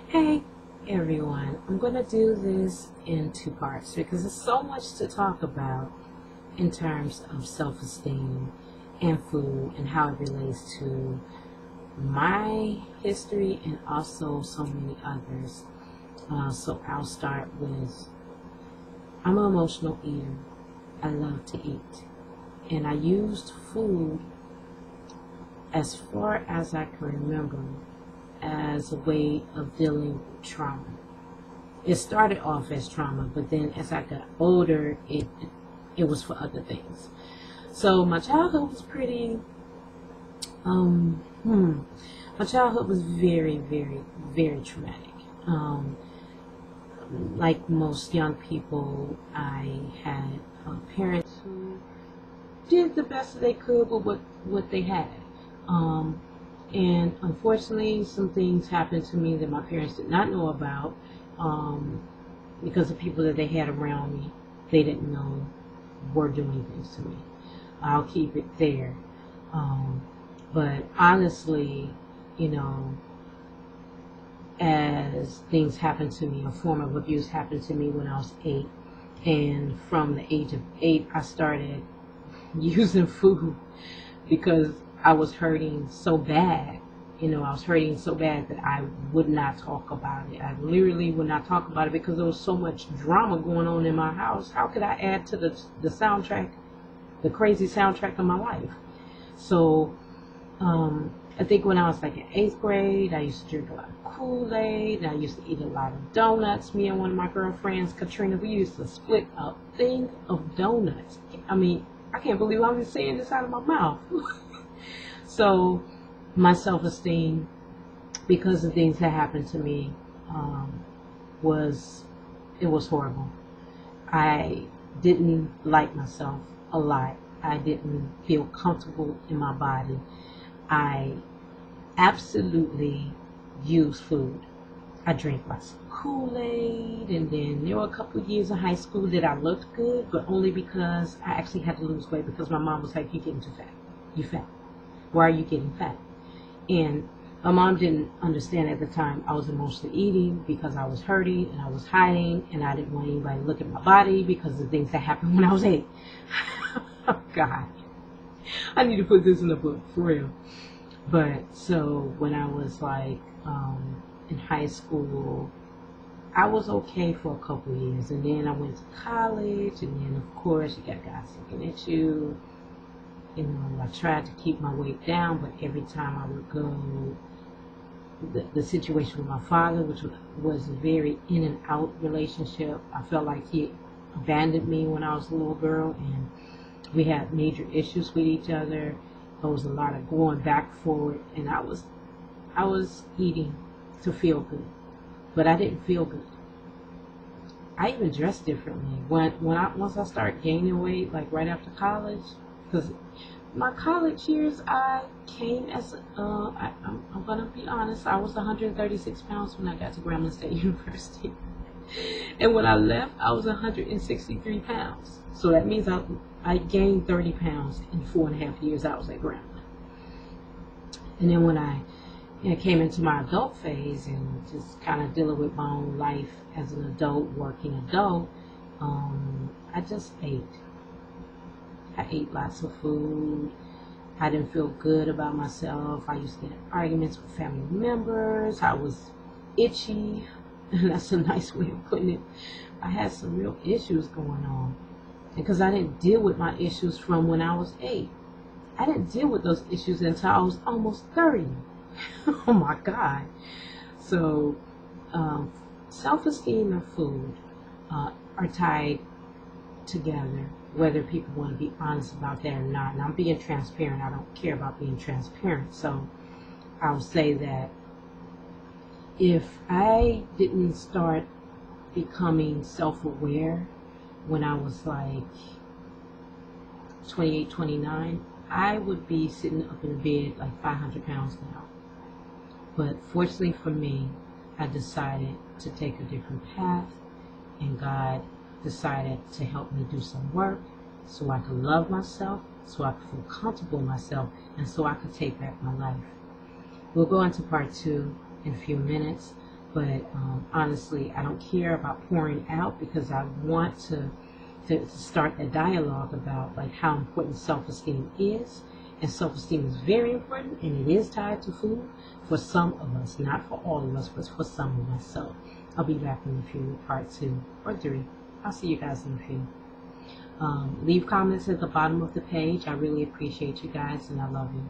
Hey everyone, I'm going to do this in two parts because there's so much to talk about in terms of self-esteem and food and how it relates to my history and also so many others. So I'll start with I'm an emotional eater. I love to eat. And I used food as far as I can remember as a way of dealing with trauma. It started off as trauma, but then as I got older, it was for other things. So my childhood was pretty. Um, hmm, my childhood was very, very, very traumatic. Like most young people, I had parents who did the best that they could with what they had. Um, and unfortunately, some things happened to me that my parents did not know about um, because the people that they had around me, they didn't know were doing things to me. I'll keep it there. Um, but honestly, you know, as things happened to me, a form of abuse happened to me when I was 8. And from the age of 8, I started using food because I was hurting so bad. I was hurting so bad that I would not talk about it. I literally would not talk about it because there was so much drama going on in my house. How could I add to the soundtrack, the crazy soundtrack of my life? So I think when I was like in 8th grade, I used to drink a lot of Kool-Aid, and I used to eat a lot of donuts. Me and one of my girlfriends, Katrina, we used to split a thing of donuts. I mean, I can't believe I'm just saying this out of my mouth. So my self-esteem, because of things that happened to me, was it was horrible. I didn't like myself a lot. I didn't feel comfortable in my body. I absolutely used food. I drank lots of Kool-Aid, and then there were a couple of years in high school that I looked good, but only because I actually had to lose weight because my mom was like, "You're getting too fat. You fat. Why are you getting fat?" And my mom didn't understand at the time I was emotionally eating because I was hurting and I was hiding and I didn't want anybody to look at my body because of things that happened when I was 8. Oh God. I need to put this in the book for real. But so when I was like in high school, I was okay for a couple of years, and then I went to college, and then of course you got guys looking at you. I tried to keep my weight down, but every time I would go, the situation with my father, which was a very in and out relationship, I felt like he abandoned me when I was a little girl, and we had major issues with each other. There was a lot of going back and forward, and I was eating to feel good, but I didn't feel good. I even dressed differently once I started gaining weight, like right after college, because my college years I came as I'm gonna be honest, I was 136 pounds when I got to Grambling State University, and when I left, I was 163 pounds. So that means I gained 30 pounds in 4.5 years I was at Grambling. And then when I came into my adult phase and just kind of dealing with my own life as an adult, working adult, I just ate. I ate lots of food. I didn't feel good about myself. I used to get in arguments with family members. I was itchy. And that's a nice way of putting it. I had some real issues going on. Because I didn't deal with my issues from when I was 8. I didn't deal with those issues until I was almost 30. Oh my God. So, self-esteem and food are tied together, whether people want to be honest about that or not. And I'm being transparent. I don't care about being transparent. So, I'll say that if I didn't start becoming self-aware when I was like 28, 29, I would be sitting up in bed like 500 pounds now. But fortunately for me, I decided to take a different path, and God decided to help me do some work so I could love myself, so I could feel comfortable in myself, and so I could take back my life. We'll go into part 2 in a few minutes. But honestly, I don't care about pouring out, because I want to start a dialogue about like how important self-esteem is. And self-esteem is very important, and it is tied to food for some of us, not for all of us, but for some of us. So I'll be back in a few, part 2 or 3. I'll see you guys in a few. Leave comments at the bottom of the page. I really appreciate you guys, and I love you.